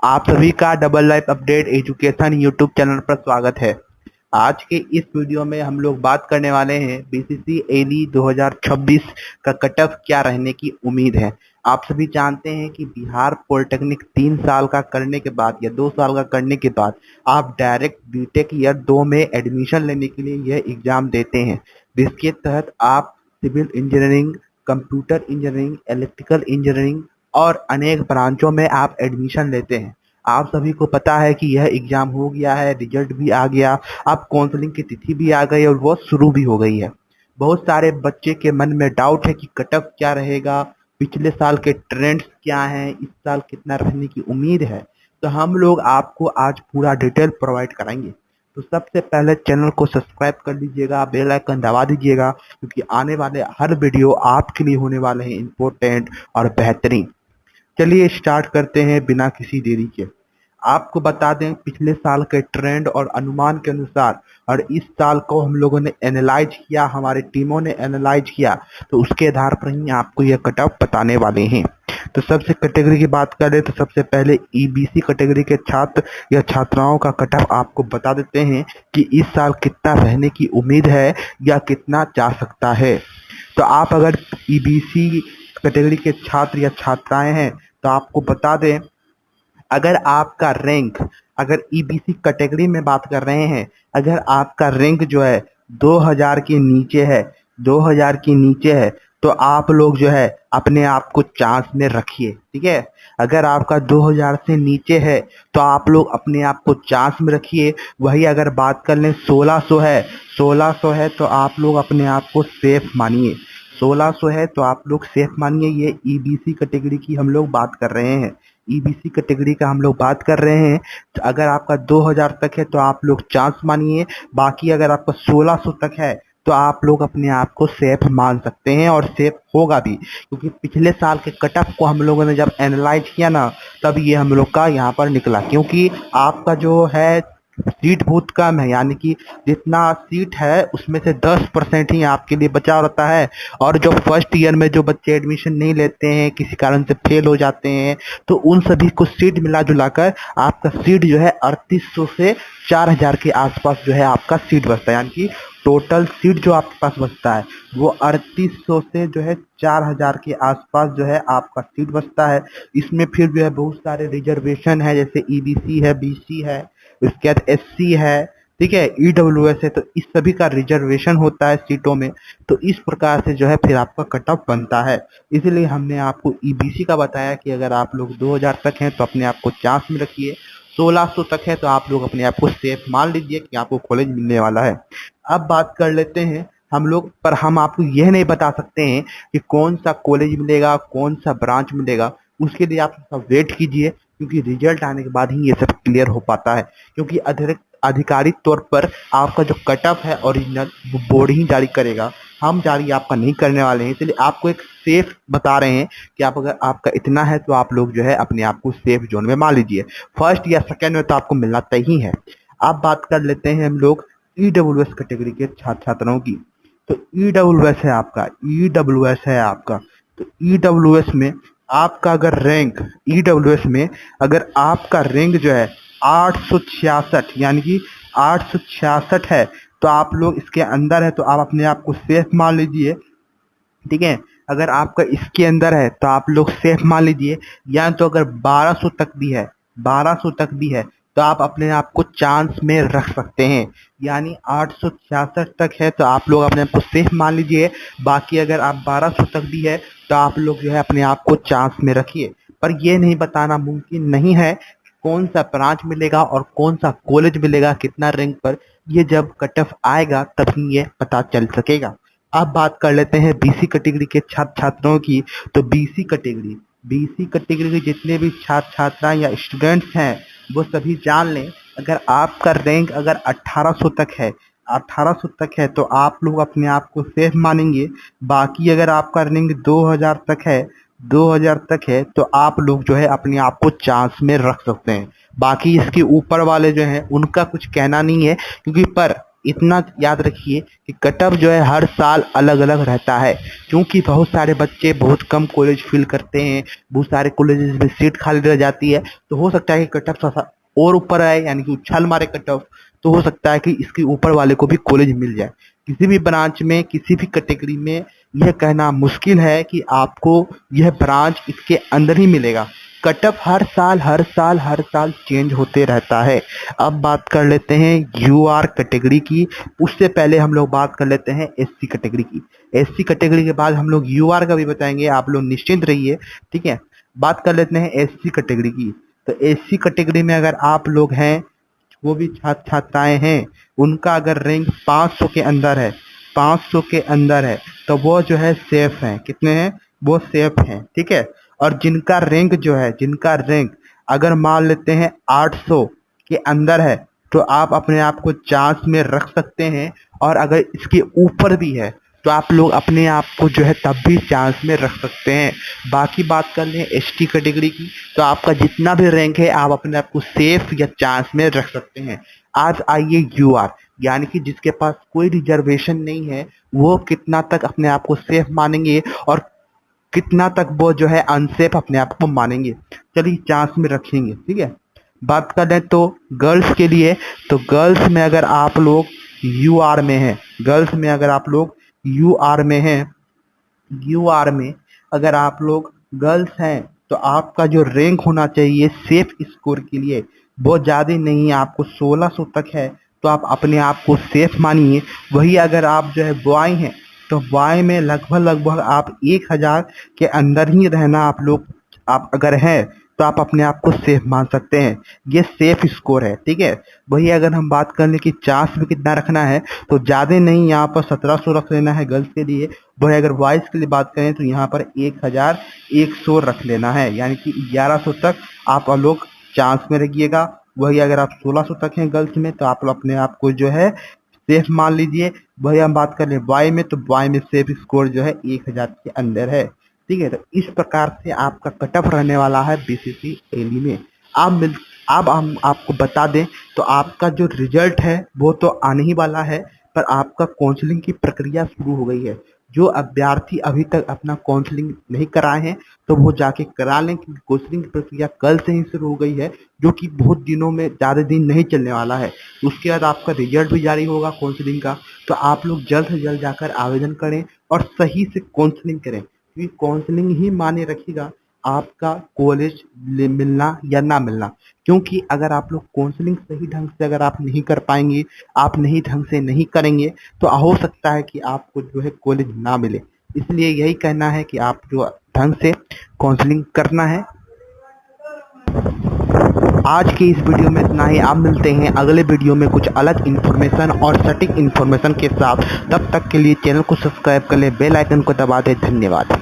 आप सभी का double life update education YouTube channel पर स्वागत है। आज के इस वीडियो में हम लोग बात करने वाले हैं बीसीसी एली 2026 का कट ऑफ क्या रहने की उम्मीद है। आप सभी जानते हैं कि बिहार पॉलिटेक्निक 3 साल का करने के बाद या 2 साल का करने के बाद आप डायरेक्ट बीटेक ईयर 2 में एडमिशन लेने के लिए यह एग्जाम देते हैं, जिसके तहत आप civil engineering, computer engineering, electrical engineering और अनेक ब्रांचों में आप एडमिशन लेते हैं। आप सभी को पता है कि यह एग्जाम हो गया है, रिजल्ट भी आ गया, अब काउंसलिंग की तिथि भी आ गई और वो शुरू भी हो गई है। बहुत सारे बच्चे के मन में डाउट है कि कट ऑफ क्या रहेगा, पिछले साल के ट्रेंड्स क्या हैं, इस साल कितना रहने की उम्मीद है। तो हम लोग आपको आज पूरा डिटेल प्रोवाइड कराएंगे। तो सबसे पहले चैनल को सब्सक्राइब कर लीजिएगा, बेल आइकन दबा दीजिएगा, क्योंकि आने वाले हर वीडियो आपके लिए होने वाले हैं इम्पोर्टेंट और बेहतरीन। चलिए स्टार्ट करते हैं बिना किसी देरी के। आपको बता दें पिछले साल के ट्रेंड और अनुमान के अनुसार, और इस साल को हम लोगों ने एनालाइज किया, हमारी टीमों ने एनालाइज किया, तो उसके आधार पर ही आपको यह कट ऑफ बताने वाले हैं। तो सबसे कैटेगरी की बात करें तो सबसे पहले ईबीसी कैटेगरी के छात्र या छात्राओं का कट ऑफ आपको बता देते हैं कि इस साल कितना रहने की उम्मीद है या कितना जा सकता है। तो आप अगर ईबीसी कैटेगरी के छात्र या छात्राएं हैं तो आपको बता दें, अगर आपका रैंक, अगर ईबीसी कैटेगरी में बात कर रहे हैं, अगर आपका रैंक जो है 2000 के नीचे है, 2000 के नीचे है, तो आप लोग जो है अपने आप को चांस में रखिए। ठीक है, अगर आपका 2000 से नीचे है तो आप लोग अपने आप को चांस में रखिए। वही अगर बात कर लें 1600 है, 1600 है तो आप लोग अपने आप को सेफ मानिए। 1600 है तो आप लोग सेफ मानिए। ये ईबीसी कैटेगरी की हम लोग बात कर रहे हैं, ईबीसी कैटेगरी का हम लोग बात कर रहे हैं। तो अगर आपका 2000 तक है तो आप लोग चांस मानिए। बाकी अगर आपका 1600 तक है तो आप लोग अपने आप को सेफ मान सकते हैं, और सेफ होगा भी, क्योंकि पिछले साल के कट ऑफ को हम लोगों ने जब एनालाइज किया ना, तब ये हम लोग का यहाँ पर निकला। क्योंकि आपका जो है सीट बहुत कम है, यानी कि जितना सीट है उसमें से 10% ही आपके लिए बचा रहता है। और जो फर्स्ट ईयर में जो बच्चे एडमिशन नहीं लेते हैं, किसी कारण से फेल हो जाते हैं, तो उन सभी को सीट मिला जुलाकर आपका सीट जो है 3800 से 4000 के आसपास जो है आपका सीट बचता है। यानी कि टोटल सीट जो आपके पास बचता है वो 3800 से जो है 4000 के आसपास जो है आपका सीट बचता है। इसमें फिर जो है बहुत सारे रिजर्वेशन है, जैसे ईबीसी है, बीसी है, उसके बाद एससी है, ठीक है, ईडब्ल्यूएस है। तो इस सभी का रिजर्वेशन होता है सीटों में। तो इस प्रकार से जो है फिर आपका कट ऑफ बनता है। इसलिए हमने आपको ईबीसी का बताया कि अगर आप लोग 2000 तक हैं तो अपने आप को चांस में रखिए, 1600 तक है तो आप लोग अपने आप को सेफ मान लीजिए कि आपको कॉलेज मिलने वाला है। अब बात कर लेते हैं हम लोग, पर हम आपको यह नहीं बता सकते हैं कि कौन सा कॉलेज मिलेगा, कौन सा ब्रांच मिलेगा। उसके लिए आप सब वेट कीजिए, क्योंकि रिजल्ट आने के बाद ही ये सब क्लियर हो पाता है। क्योंकि आधिकारिक तौर पर आपका जो कट ऑफ है ओरिजिनल, वो बोर्ड ही जारी करेगा, हम जारी आपका नहीं करने वाले हैं। इसलिए आपको एक सेफ बता रहे हैं कि आप, अगर आपका इतना है तो आप लोग जो है अपने आप को सेफ जोन में मान लीजिए। फर्स्ट या सेकेंड में तो आपको मिलना तय ही है। अब बात कर लेते हैं हम लोग ईडब्ल्यूएस कैटेगरी के छात्र छात्राओं की। तो ईडब्ल्यूएस है आपका, ईडब्ल्यूएस है आपका। तो ईडब्ल्यूएस में आपका अगर रैंक, ईडब्ल्यूएस में अगर आपका रैंक जो है 866, यानी कि 866 है, तो आप लोग इसके अंदर है तो आप अपने आप को सेफ मान लीजिए। ठीक है, अगर आपका इसके अंदर है तो आप लोग सेफ मान लीजिए। या तो अगर 1200 तक भी है, 1200 तक भी है, तो आप अपने आप को चांस में रख सकते हैं। यानी 866 तक है तो आप लोग अपने आप को सेफ मान लीजिए। बाकी अगर आप 1200 तक भी है तो आप लोग जो है अपने आप को चांस में रखिए। पर यह नहीं बताना मुमकिन नहीं है कि कौन सा ब्रांच मिलेगा और कौन सा कॉलेज मिलेगा, कितना रैंक पर। ये जब कट ऑफ आएगा तभी ये पता चल सकेगा। अब बात कर लेते हैं बीसी कैटेगरी के छात्र छात्राओं की। तो बीसी कैटेगरी के जितने भी छात्र छात्राएं या स्टूडेंट्स हैं वो सभी जान लें, अगर आपका रैंक अगर 1800 तक है, 1800 तक है तो आप लोग अपने आप को सेफ मानेंगे। बाकी अगर आपका रैंक 2000 तक है, 2000 तक है, तो आप लोग जो है अपने आप को चांस में रख सकते हैं। बाकी इसके ऊपर वाले जो हैं उनका कुछ कहना नहीं है, क्योंकि पर इतना याद रखिए कि कट ऑफ जो है हर साल अलग अलग रहता है, क्योंकि बहुत सारे बच्चे बहुत कम कॉलेज फिल करते हैं, बहुत सारे कॉलेजेस में सीट खाली रह जाती है, तो हो सकता है कि कट ऑफ और ऊपर आए, यानी कि उछाल मारे कट ऑफ, तो हो सकता है कि इसके ऊपर वाले को भी कॉलेज मिल जाए। किसी भी ब्रांच में, किसी भी कैटेगरी में यह कहना मुश्किल है कि आपको यह ब्रांच इसके अंदर ही मिलेगा। कट ऑफ हर साल चेंज होते रहता है। अब बात कर लेते हैं यूआर कैटेगरी की, उससे पहले हम लोग बात कर लेते हैं एससी कैटेगरी की। एससी कैटेगरी के बाद हम लोग यूआर का भी बताएंगे, आप लोग निश्चिंत रहिए, ठीक है। बात कर लेते हैं एससी कैटेगरी की। तो एससी कैटेगरी में अगर आप लोग हैं, वो भी छात्र छात्राएं हैं, उनका अगर रैंक 500 के अंदर है, 500 के अंदर है, तो वो जो है सेफ हैं। कितने हैं? वो सेफ हैं, ठीक है। और जिनका रैंक जो है, जिनका रैंक अगर मान लेते हैं 800 के अंदर है, तो आप अपने आप को चांस में रख सकते हैं। और अगर इसके ऊपर भी है तो आप लोग अपने आप को जो है तब भी चांस में रख सकते हैं। बाकी बात कर लें एसटी कैटेगरी की, तो आपका जितना भी रैंक है आप अपने आप को सेफ या चांस में रख सकते हैं। आज आइए यूआर, यानी कि जिसके पास कोई रिजर्वेशन नहीं है, वो कितना तक अपने आप को सेफ मानेंगे और कितना तक वो जो है अनसेफ अपने आप को मानेंगे। चलिए चांस में रखेंगे, ठीक है। बात कर लें तो गर्ल्स के लिए, तो गर्ल्स में अगर आप लोग यूआर में हैं, गर्ल्स में अगर आप लोग यूआर में हैं, यूआर में अगर आप लोग गर्ल्स हैं, तो आपका जो रैंक होना चाहिए सेफ स्कोर के लिए बहुत ज़्यादा नहीं है, आपको 1600 तक है, तो आप अपने आप को सेफ मानिए। वही अगर आप जो है बॉय हैं, तो बॉय में लगभग आप 1000 के अंदर ही रहना आप लोग, आप अगर हैं तो आप अपने आप को सेफ मान सकते हैं। ये सेफ स्कोर है, ठीक है। वही अगर हम बात कर लें कि चांस में कितना रखना है, तो ज़्यादा नहीं, यहाँ पर 1700 रख लेना है गर्ल्स के लिए। वही अगर बॉयज़ के लिए बात करें तो यहाँ पर 1100 रख लेना है, यानी कि 1100 तक आप लोग चांस में रखिएगा। वही अगर आप 1600 तक हैं गर्ल्स में, तो आप लोग अपने आप को जो है सेफ मान लीजिए। वही हम बात कर लें बॉय में, तो बॉय में सेफ स्कोर जो है 1000 के अंदर है, ठीक है। तो इस प्रकार से आपका कट ऑफ रहने वाला है बीसीसी एली में। अब हम आपको बता दें तो आपका जो रिजल्ट है वो तो आने ही वाला है, पर आपका काउंसलिंग की प्रक्रिया शुरू हो गई है। जो अभ्यर्थी अभी तक अपना काउंसलिंग नहीं कराए हैं, तो वो जाके करा लें, क्योंकि काउंसलिंग की प्रक्रिया कल से ही शुरू हो गई है, जो कि बहुत दिनों में, ज़्यादा दिन नहीं चलने वाला है। उसके बाद आपका रिजल्ट भी जारी होगा काउंसलिंग का, तो आप लोग जल्द से जल्द जाकर आवेदन करें और सही से काउंसलिंग करें, क्योंकि काउंसलिंग ही माने रखेगा आपका कॉलेज मिलना या ना मिलना। क्योंकि अगर आप लोग काउंसलिंग सही ढंग से अगर आप नहीं कर पाएंगे, आप नहीं ढंग से नहीं करेंगे, तो हो सकता है कि आपको जो है कॉलेज ना मिले। इसलिए यही कहना है कि आप जो ढंग से काउंसलिंग करना है। आज की इस वीडियो में इतना ही। आप मिलते हैं अगले वीडियो में कुछ अलग इन्फॉर्मेशन और सटीक इन्फॉर्मेशन के साथ। तब तक के लिए चैनल को सब्सक्राइब कर ले, बेल आइकन को दबा दे। धन्यवाद।